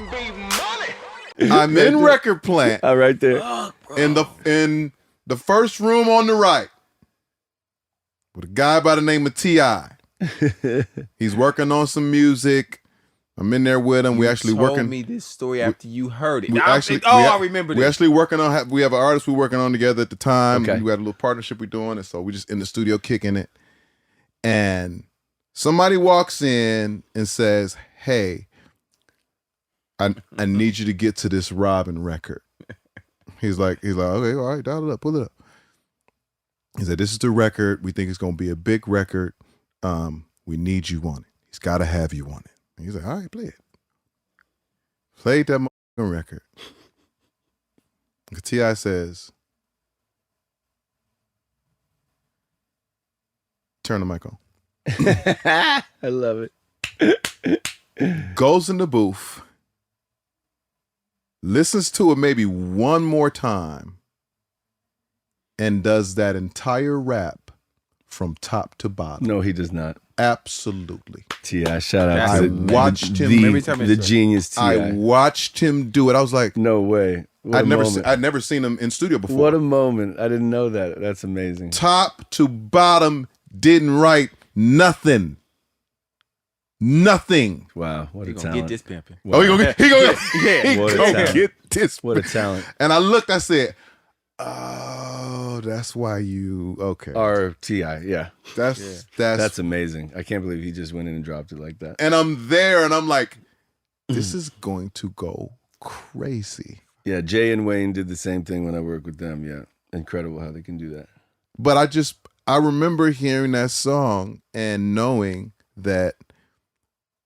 R&B Money. I'm in Record Plant. Right there. In the first room on the right with a guy by the name of T.I. He's working on some music. I'm in there with him. We actually told working. me this story after you heard it. I remember this. We actually working on. We have an artist we're working on together at the time. Okay. We had a little partnership we're doing, and so we just in the studio kicking it. And somebody walks in and says, "Hey, I need you to get to this Robin record." He's like, okay, all right, dial it up, pull it up. He said, "This is the record. We think it's gonna be a big record. We need you on it. He's got to have you on it." And he's like, "All right, play it." Played that record. T.I. says, "Turn the mic on." I love it. Goes in the booth, listens to it maybe one more time, and does that entire rap from top to bottom. No, he does not. Absolutely. T.I., shout out. I watched him. The genius T.I. I watched him do it. I was like, no way. I'd never seen him in studio before. What a moment. I didn't know that. That's amazing. Top to bottom, didn't write nothing. Nothing. Wow, what a He gonna talent. get this pimping. Wow. Oh, he gonna What a talent. get this. What a talent. And I looked, I said, "Oh, that's why you okay." Or T.I., yeah. That's amazing. I can't believe he just went in and dropped it like that. and I'm there and I'm like, this is going to go crazy. Yeah, Jay and Wayne did the same thing when I worked with them. Yeah, incredible how they can do that. But I remember hearing that song and knowing that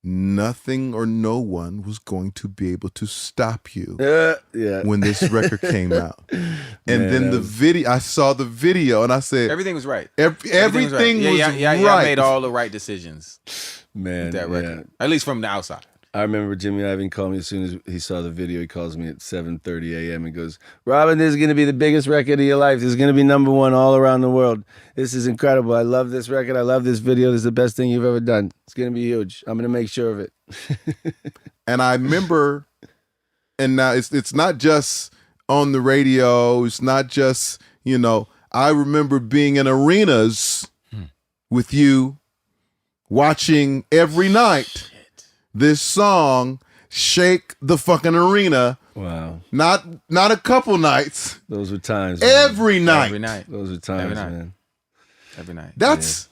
nothing or no one was going to be able to stop you Yeah. when this record came out. And Man, then the video, I saw the video and I said, Everything was right. everything was right. Yeah, made all the right decisions Man, with that yeah. record. At least from the outside. I remember Jimmy Iovine called me as soon as he saw the video. He calls me at 7:30 a.m. and goes, "Robin, this is going to be the biggest record of your life. This is going to be #1 all around the world. This is incredible. I love this record. I love this video. This is the best thing you've ever done. It's going to be huge. I'm going to make sure of it." And I remember, and now it's not just on the radio. It's not just, I remember being in arenas with you, watching every night this song shake the fucking arena. Wow. Not a couple nights. Those were times. Every night. Every night. Those were times, Every night. man. Every night. That's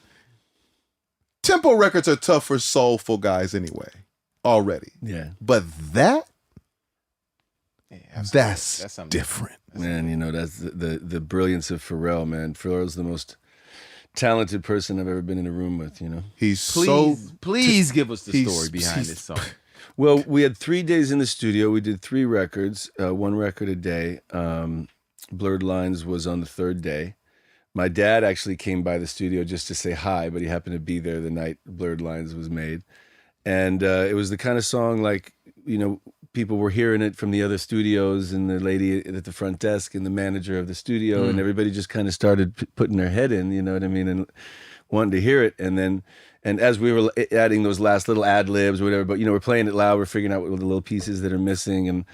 tempo records are tough for soulful guys anyway. Already. Yeah. But that's something different. Man, that's the brilliance of Pharrell, man. Pharrell's the most talented person I've ever been in a room with, He's Please give us the he's- story behind he's- this song. Well, we had 3 days in the studio. We did 3 records, 1 record a day. Blurred Lines was on the 3rd day. My dad actually came by the studio just to say hi, but he happened to be there the night Blurred Lines was made. And it was the kind of song like, people were hearing it from the other studios and the lady at the front desk and the manager of the studio and everybody just kind of started putting their head in, you know what I mean, and wanting to hear it. And as we were adding those last little ad libs or whatever, but we're playing it loud, we're figuring out what the little pieces that are missing.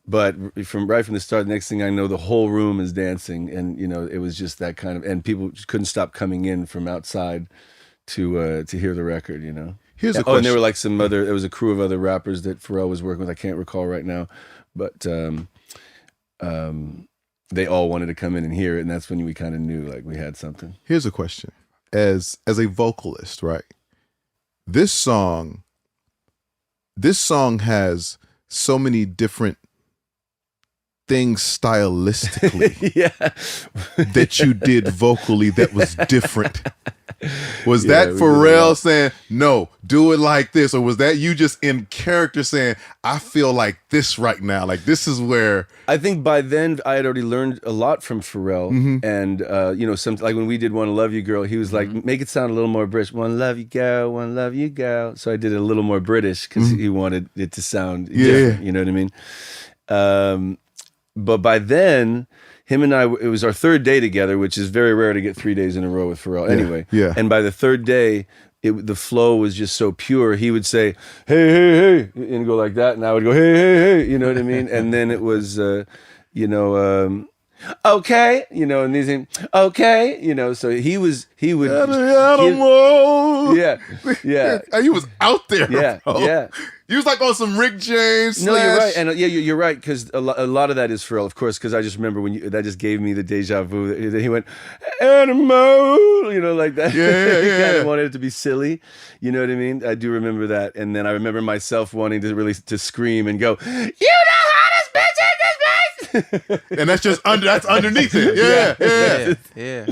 But from the start, the next thing I know, the whole room is dancing, and it was just that kind of, and people just couldn't stop coming in from outside to hear the record. Here's a and question. there were like there was a crew of other rappers that Pharrell was working with. I can't recall right now, but they all wanted to come in and hear it, and that's when we kind of knew like we had something. Here's a question. As a vocalist, right? This song has so many different things stylistically that you did vocally that was different. Was that Pharrell saying, "No, do it like this," or was that you just in character saying, "I feel like this right now, like this is where"? I think by then I had already learned a lot from Pharrell, and like when we did "Wanna Love You Girl," he was like, "Make it sound a little more British. Wanna love you, girl. Wanna love you, girl." So I did it a little more British because he wanted it to sound different. You know what I mean? But by then, him and I, it was our 3rd day together, which is very rare to get 3 days in a row with Pharrell anyway. Yeah. And by the 3rd day, the flow was just so pure. He would say, "Hey, hey, hey," and go like that, and I would go, "Hey, hey, hey," you know what I mean? And then it was, okay, and these things, okay, so he would, yeah. You was out there, Yeah, bro. yeah. You was like on some Rick James. No, you're right, and you're right, because a lot of that is Pharrell, of course, because I just remember that just gave me the deja vu. That he went, "Animal," like that. Yeah. He kind of wanted it to be silly, you know what I mean? I do remember that, and then I remember myself wanting to scream and go, "You the hottest bitch in this place!" And that's underneath it. Yeah.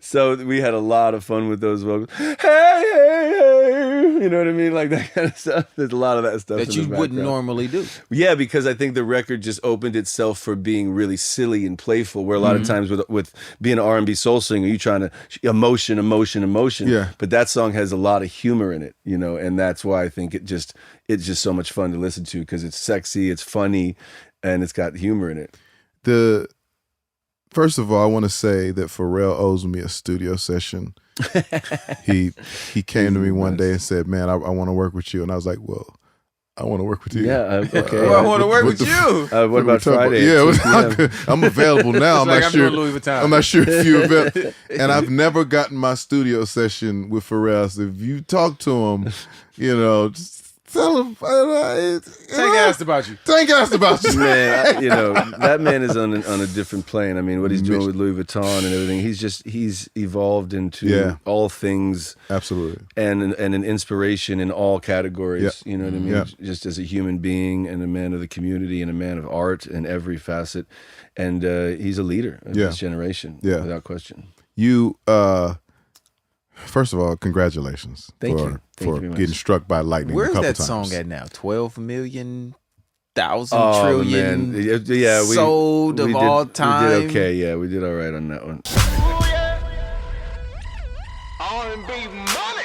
So we had a lot of fun with those vocals. Hey, hey, hey, you know what I mean? Like that kind of stuff. There's a lot of that stuff That you wouldn't normally do. Yeah, because I think the record just opened itself for being really silly and playful, where a lot of times with being an R&B soul singer, you trying to emotion. Yeah. But that song has a lot of humor in it, and that's why I think it's just so much fun to listen to, because it's sexy, it's funny, and it's got humor in it. First of all, I want to say that Pharrell owes me a studio session. He came to me one day and said, "Man, I want to work with you," and I was like, "Well, I want to work with you." Yeah, okay. Well, I want to work with you. What about Friday? Yeah, I'm available now. I'm doing Louis Vuitton. I'm not sure if you're available. And I've never gotten my studio session with Pharrell. So if you talk to him, just tell him. Tank asked about you. Tank asked about you. Man, that man is on a different plane. I mean, what he's doing with Louis Vuitton and everything, he's evolved into all things. Absolutely. And an inspiration in all categories. Yeah. You know what I mean? Yeah. Just as a human being and a man of the community and a man of art in every facet. And he's a leader of this generation, without question. You, first of all, congratulations Thank you for very much. getting struck by lightning. Where's a couple that times. song at now? 12 million, Man. trillion Yeah, sold of all time. We did okay. Yeah, we did all right on that one. R&B Money.